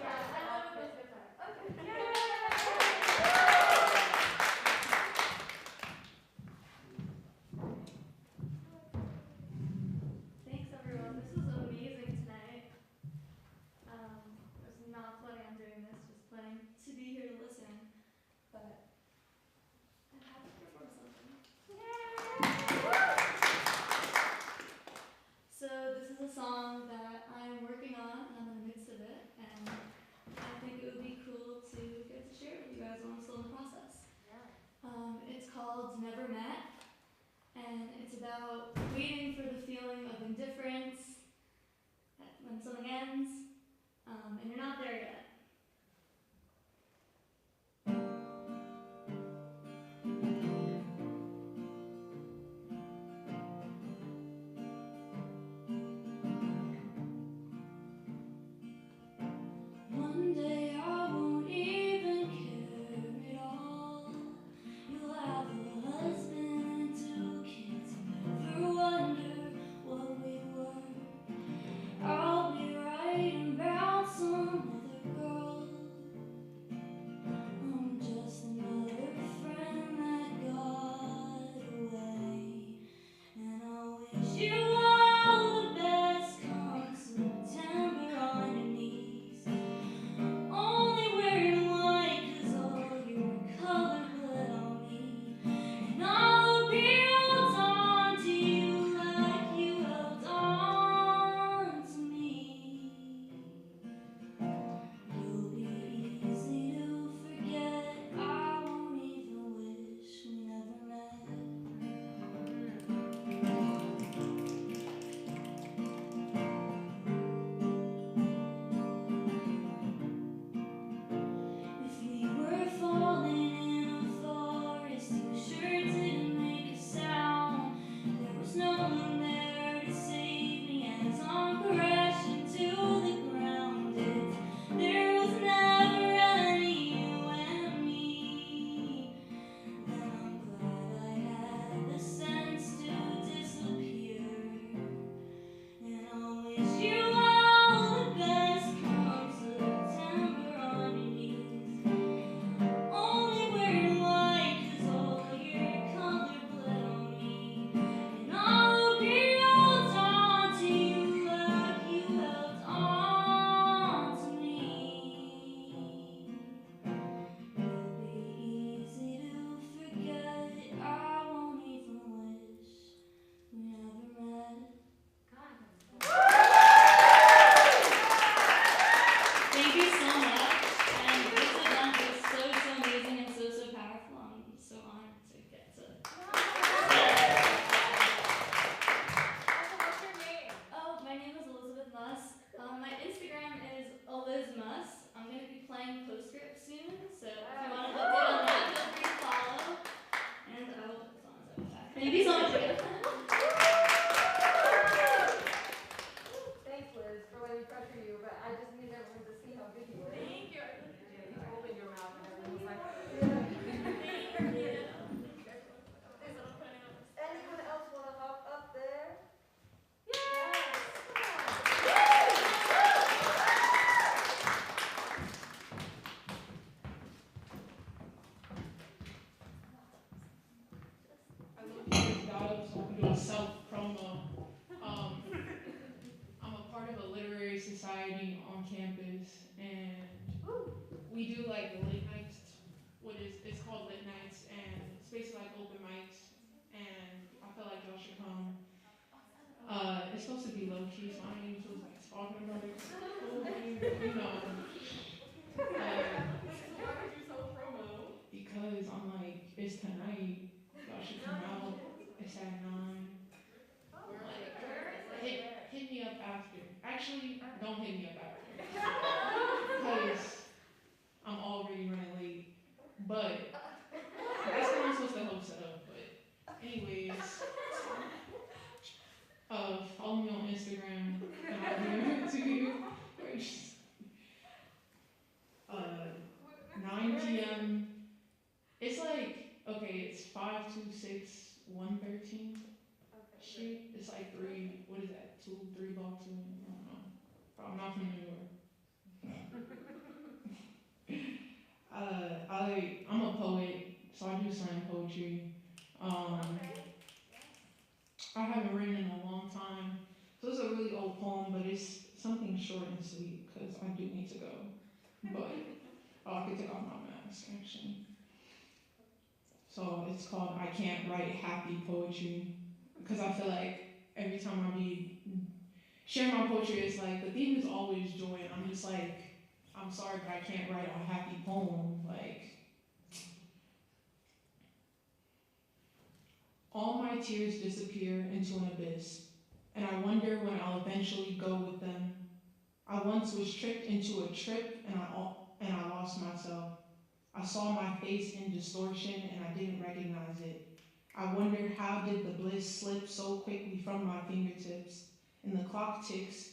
Thanks everyone. This was amazing tonight. I was not planning on doing this, just planning to be here to listen. But I'm happy to perform something. So this is a song that I'm working on and I'm in the midst of it, and I think it would be cool to get to share it with you guys while I'm still in the process. It's called Never Met, and it's about waiting for the feeling of indifference when something ends, and you're not there yet. One day I won't even care at all. You'll have a husband and 2 kids, never wonder what we were. I'll be writing about some other girl. I'm just another friend that got away, and I wish you all the best come September on your knees. Only wearing white 'cause all your color bled on me. And I'll be held on to you like you held on to me. You'll be easy to forget. I won't even wish we never met. If we were falling in a forest, you sure didn't make a sound. There was no one there to save me as I'm crashing to the ground. If there was never any you and me, then I'm glad I had the sense to disappear. And I wish you all the best come September on your knees. Only wearing white 'cause all your color bled on me. And I'll be held on to you like you held on to me. It'll be easy to forget. I won't even wish we never met. Thank you so much, and this event was so amazing and so powerful. I'm so honored to get to. What's your name? Oh, my name is Elizabeth Muss. My Instagram is elizmus. I'm going to be playing Postscript soon, so if you want to update on that, feel free to follow. And I will put the songs out back. Thank you so much again. Thanks, Liz, for letting me pressure you, but I just need everyone to see how good you were. Thank you. You opened your mouth and everyone was like, Thank you. anyone else want to hop up there? I love you guys so I can do a self-promo. I'm a part of a literary society on campus, and we do like late nights, it's called lit nights, and it's basically like open mics, and I feel like y'all should come. It's supposed to be low key, so I ain't even supposed to be talking about it. You know. Why would you self-promo? It's tonight. Y'all should come out. It's at 9. Hit me up after. Actually, don't hit me up after. Because I'm already running late. But that's what I'm supposed to host it up. But anyways, follow me on Instagram and I'll give it to you. 9 p.m. It's like, okay, it's 526 113th Street. It's like 3 blocks away. I don't know. I'm not from New York. I'm a poet, so I do slam poetry. I haven't written in a long time, so it's a really old poem, but it's something short and sweet because I do need to go. But I could take off my mask actually. So it's called I Can't Write Happy Poetry because I feel like every time I be sharing my poetry, it's like the theme is always joy, and I'm just like, I'm sorry, but I can't write a happy poem. Like, all my tears disappear into an abyss, and I wonder when I'll eventually go with them. I once was tricked into a trip, and I lost myself. I saw my face in distortion, and I didn't recognize it. I wondered how did the bliss slip so quickly from my fingertips, and the clock ticks,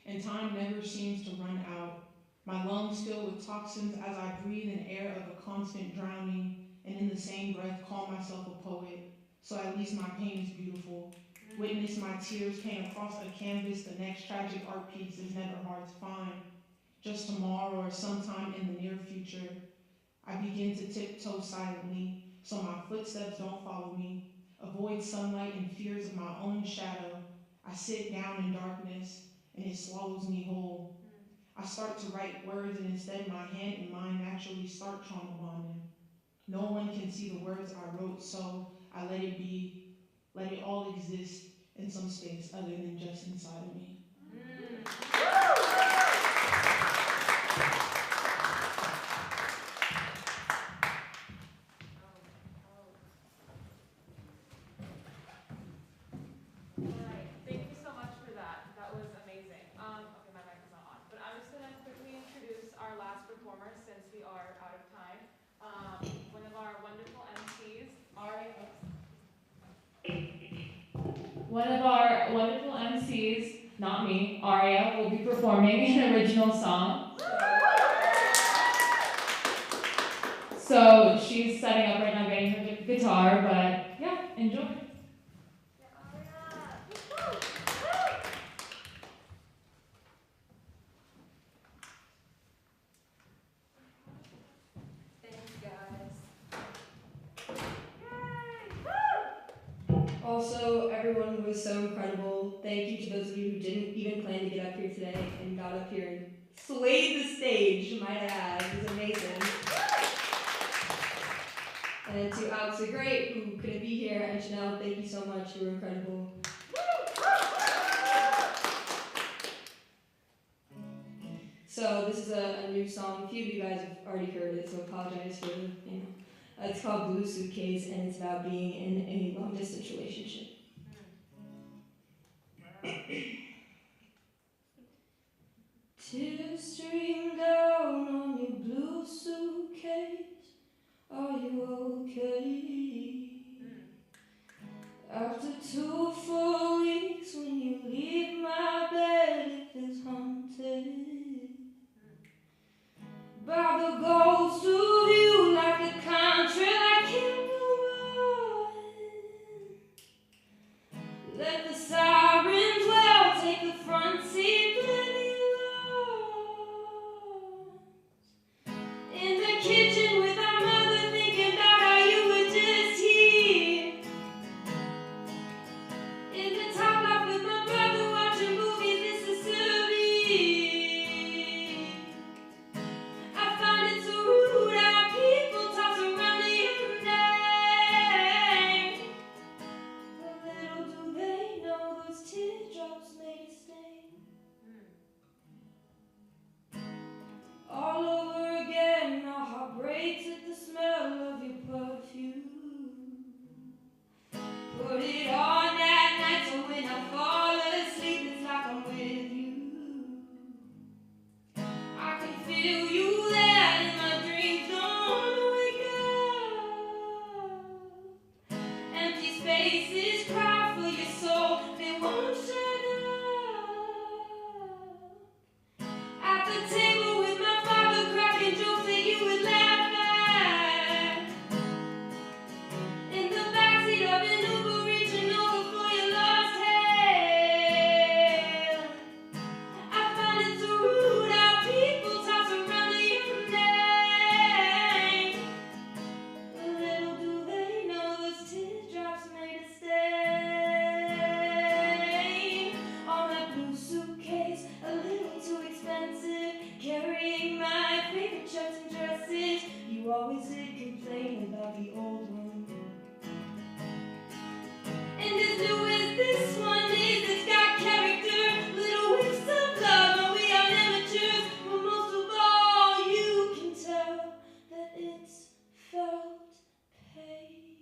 and time never seems to run out. My lungs fill with toxins as I breathe an air of a constant drowning, and in the same breath call myself a poet, so at least my pain is beautiful. Witness my tears paint across a canvas, the next tragic art piece is never hard to find. Just tomorrow or sometime in the near future, I begin to tiptoe silently, so my footsteps don't follow me. Avoid sunlight and fears of my own shadow. I sit down in darkness, and it swallows me whole. I start to write words, and instead my hand and mind naturally start trauma bonding. No one can see the words I wrote, so I let it be, let it all exist in some space other than just inside of me. One of our wonderful MCs, not me, Aria, will be performing an original song. So she's setting up right now, getting her guitar, but yeah, enjoy. Also, everyone was so incredible. Thank you to those of you who didn't even plan to get up here today and got up here and slayed the stage, might I add. It was amazing. And to Alex the Great, who couldn't be here, and Shanelle, thank you so much. You were incredible. So this is a new song. A few of you guys have already heard it, so apologize for it's called Blue Suitcase, and it's about being in a long-distance relationship. Tears stream down on your blue suitcase. Are you okay? After 2 full weeks, when you leave my bed, it feels haunted by the ghost of you, like a contract I can't go on. Let the sirens wail, take the front seat, plenty lost. In the kitchen with our mother, thinking about how you were just here. In the top loft with my brother. suitcase, a little too expensive, carrying my favorite shirts and dresses. You always did complain about the old one. And as new as this one is, it's got character, little whiffs of love, and we are amateurs. But most of all, you can tell that it's felt pain.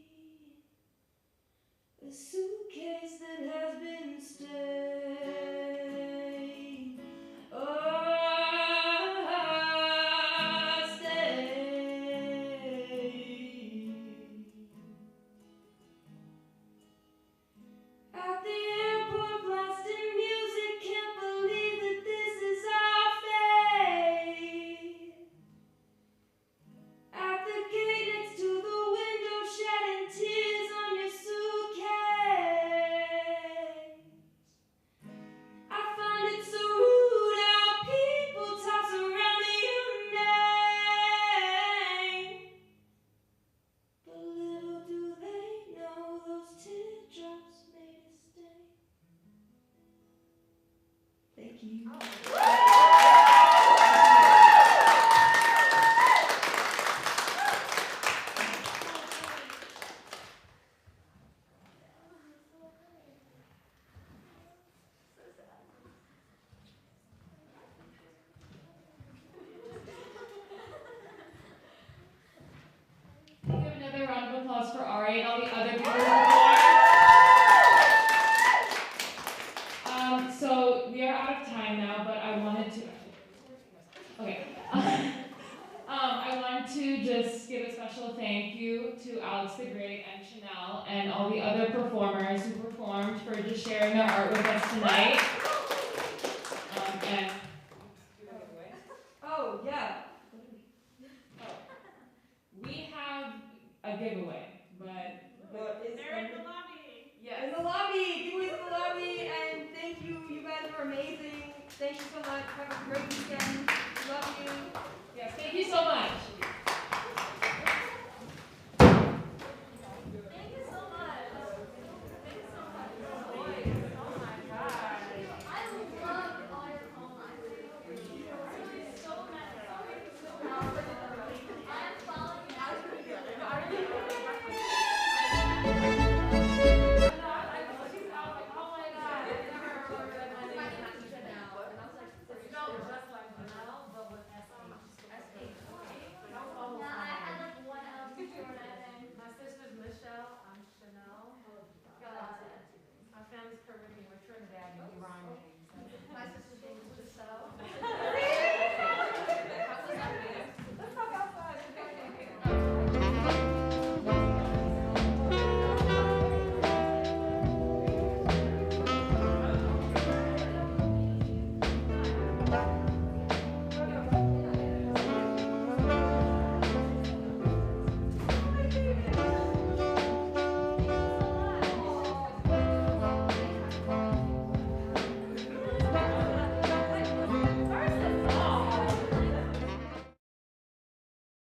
A suitcase that has been stained. At the airport blasting music, can't believe that this is our fate. At the gate next to the window, shedding tears on your suitcase. I find it so rude how people toss around your name. But little do they know those teardrops made a stain. Thank you. Give another round of applause for Ari and all the other people who performed. So we are out of time now, but I wanted to. Okay. I wanted to just give a special thank you to Alex the Great and Shanelle and all the other performers who performed for just sharing their art with us tonight. And Oh, yeah. we have a giveaway, but They're in the lobby. Yeah, in the lobby. Giveaways in the lobby. And thank you. You guys were amazing. Thank you so much. Have a great weekend. Love you. yes, thank you so much.